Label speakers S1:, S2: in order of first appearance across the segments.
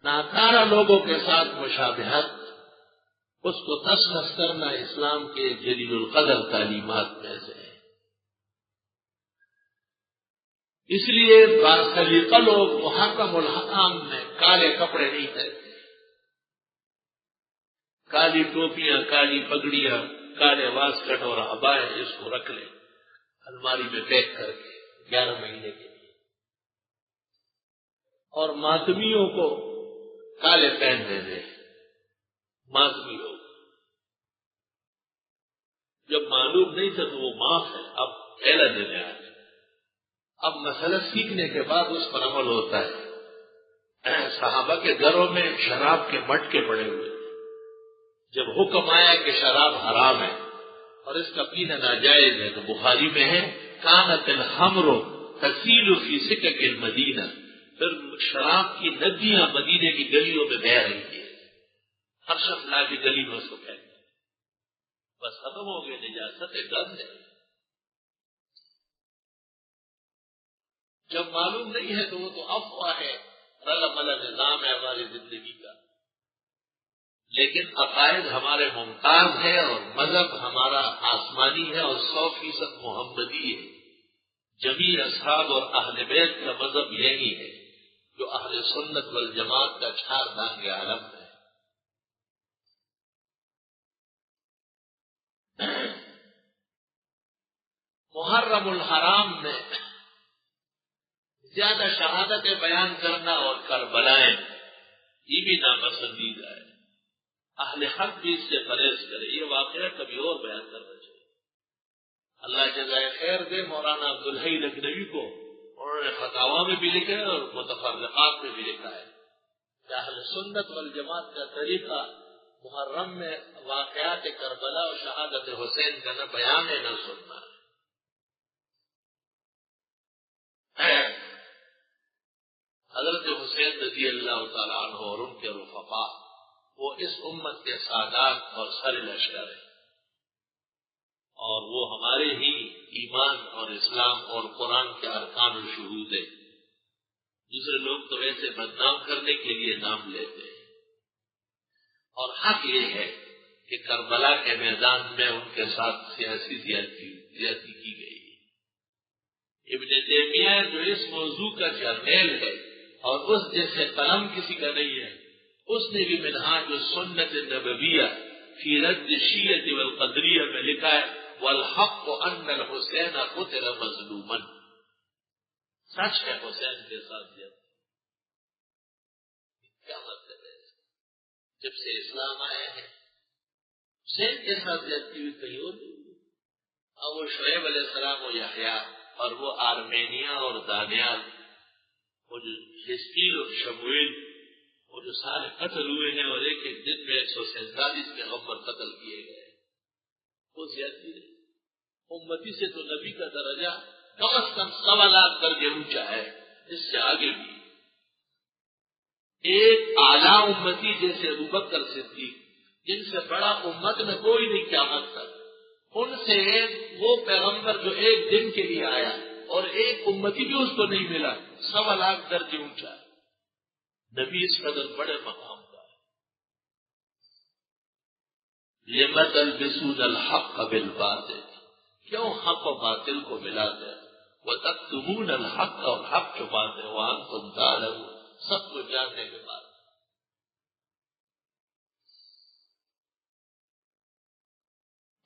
S1: ناکارہ لوگوں کے ساتھ مشابہت، اس کو تسخیر کرنا اسلام کے جلیل القدر تعلیمات میں سے ہے۔ اس لیے باسلیقہ لوگ محرم الحرام میں کالے کپڑے نہیں پہنتے، کالی ٹوپیاں، کالی پگڑیاں، کالے واسکٹ اور عبائیں اس کو رکھ لیں الماری میں پیک کر کے 11 مہینے کے لیے، اور ماتمیوں کو کالے پہننے دیں۔ ماتمی لوگ جب معلوم نہیں تھا تو وہ معاف ہے، اب پہلا دینے آ گئے، اب مسئلہ سیکھنے کے بعد اس پر عمل ہوتا ہے۔ صحابہ کے گھروں میں شراب کے مٹکے پڑے ہوئے، جب حکم آیا کہ شراب حرام ہے اور اس کا پینا ناجائز ہے تو بخاری میں ہے کانت الخمر تسیل فی سکک المدینہ، پھر شراب کی ندیاں مدینے کی گلیوں میں بہہ رہی تھی، ہر شخص لا کے گلی میں اس کو پھینکتا، بس ختم ہو گئے، نجاست گند ہے۔ جب معلوم نہیں ہے تو وہ تو افواہ ہے، رلا ملا نظام ہے ہماری زندگی کا، لیکن عقائد ہمارے ممتاز ہے اور مذہب ہمارا آسمانی ہے اور 100% محمدی ہے۔ جمیع اصحاب اور اہل بیت کا مذہب یہی ہے جو اہل سنت والجماعت کا چار دانگ عالم ہے۔ محرم الحرام میں زیادہ شہادتیں بیان کرنا اور کربلائیں یہ بھی ناپسندیدہ ہے۔ اہل حق بھی اس سے پرہیز کرے، یہ واقعہ کبھی اور بیان کرنا چاہیے۔ اللہ جزائے خیر دے مولانا عبدالحی لکھنوی کو، انہوں نے فتاوا میں بھی لکھا ہے اور متفرقات میں بھی لکھا ہے کہ اہل سنت والجماعت کا طریقہ محرم میں واقعات کربلا اور شہادت حسین کا نہ بیان ہے نہ سننا ہے۔ حضرت حسین رضی اللہ تعالیٰ عنہ اور ان کے رفقا وہ اس امت کے سادات اور سر لشکر ہیں، اور وہ ہمارے ہی ایمان اور اسلام اور قرآن کے ارکان و شہود ہیں۔ دوسرے لوگ تو ایسے بدنام کرنے کے لیے نام لیتے ہیں، اور حق یہ ہے کہ کربلا کے میدان میں ان کے ساتھ سیاسی زیادتی کی گئی۔ ابن تیمیہ جو اس موضوع کا جرنیل ہے اور اس جیسے قلم کسی کا نہیں ہے، اس نے بھی منہاج السنت النبویہ فی رد الشیعۃ والقدریہ میں لکھا ہے والحق ان الحسین قتل مظلوما، سچ ہے حسین کے ساتھ زیادتی۔ کیا مطلب ہے؟ جب سے اسلام آیا ہے حسین کے ساتھ زیادتی بھی کہیں اور نہیں، اور وہ شعیب علیہ السلام و یحییٰ اور وہ آرمینیا اور دانیال، وہ جو حزقیل اور شمویل، وہ جو سارے قتل ہوئے ہیں اور ایک ایک دن میں 147 پیغمبر قتل کیے گئے، وہ زیادتی نہیں۔ امتی سے تو نبی کا درجہ کم از کم 1.25 لاکھ درجے اونچا ہے، اس سے آگے بھی ایک اعلیٰ امتی جیسے ابوبکر صدیق، جن سے بڑا امت میں کوئی نہیں قیامت تک، ان سے وہ پیغمبر جو ایک دن کے لیے آیا اور ایک امتی بھی اس کو نہیں ملا، 1.25 لاکھ درجے اونچا ہے۔ نبی اس قدر بڑے مقام کا ہے۔ لِمَ تَلْبِسُونَ الْحَقَّ بِالْبَاطِلِ، کیوں حق و باطل کو ملاتے ہیں؟ وَتَكْتُمُونَ الْحَقَّ، اور حق چھپاتے ہیں، وَأَنْتُمْ تَعْلَمُونَ، سب کو جاننے کے بعد۔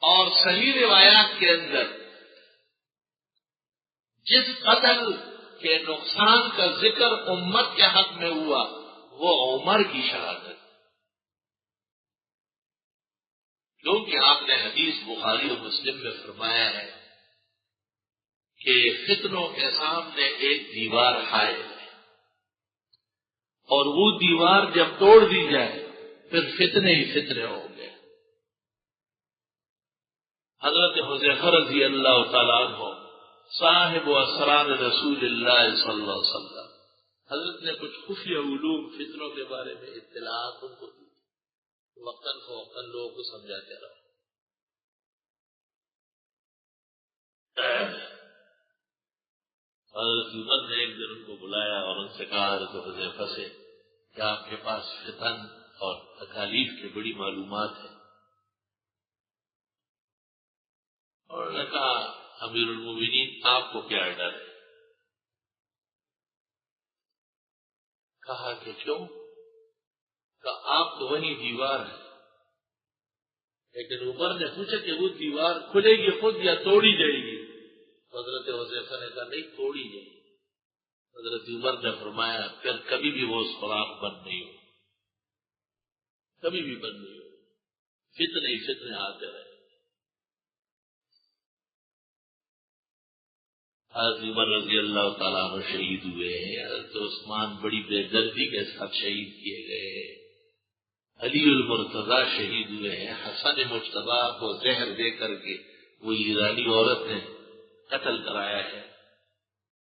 S1: اور صحیح روایات کے اندر جس قتل کے نقصان کا ذکر امت کے حق میں ہوا وہ عمر کی شہادت، کیونکہ آپ نے حدیث بخاری و مسلم میں فرمایا ہے کہ فتنوں کے سامنے ایک دیوار حائل ہے، اور وہ دیوار جب توڑ دی جائے پھر فتنے ہی فتنے ہوں گے۔ حضرت حذیفہ رضی اللہ تعالیٰ عنہ صاحب و اسرار رسول اللہ صلی اللہ علیہ وسلم، حضرت نے کچھ خفیہ علوم فتنوں کے بارے میں اطلاعات ان کو دی، وقتاً فوقتاً لوگوں کو سمجھاتے رہو۔ حضرت عمر نے ایک دن ان کو بلایا اور ان سے کہا حضرت حذیفہ سے کہ آپ کے پاس فتن اور تکالیف کی بڑی معلومات ہے. اور انہوں نے کہا امیر المومنین آپ کو کیا ڈر ہے؟ کہا کہ کیوں؟ کہا آپ تو وہی دیوار ہے. لیکن عمر نے پوچھا کہ وہ دیوار کھلے گی خود یا توڑی جائے گی؟ حضرت حذیفہ نے کہا نہیں، توڑی جائے گی. حضرت عمر نے فرمایا پھر کبھی بھی وہ سوراخ بند نہیں ہو، کبھی بھی بند نہیں ہو، فتنے ہی فتنے آتے رہے. حضرت عمر رضی اللہ تعالیٰ عنہ شہید ہوئے ہیں. حضرت عثمان بڑی بے دردی کے ساتھ شہید کیے گئے. علی المرتضیٰ شہید ہوئے ہیں. حسن مجتبیٰ کو زہر دے کر کے وہ ایرانی عورت نے قتل کرایا ہے.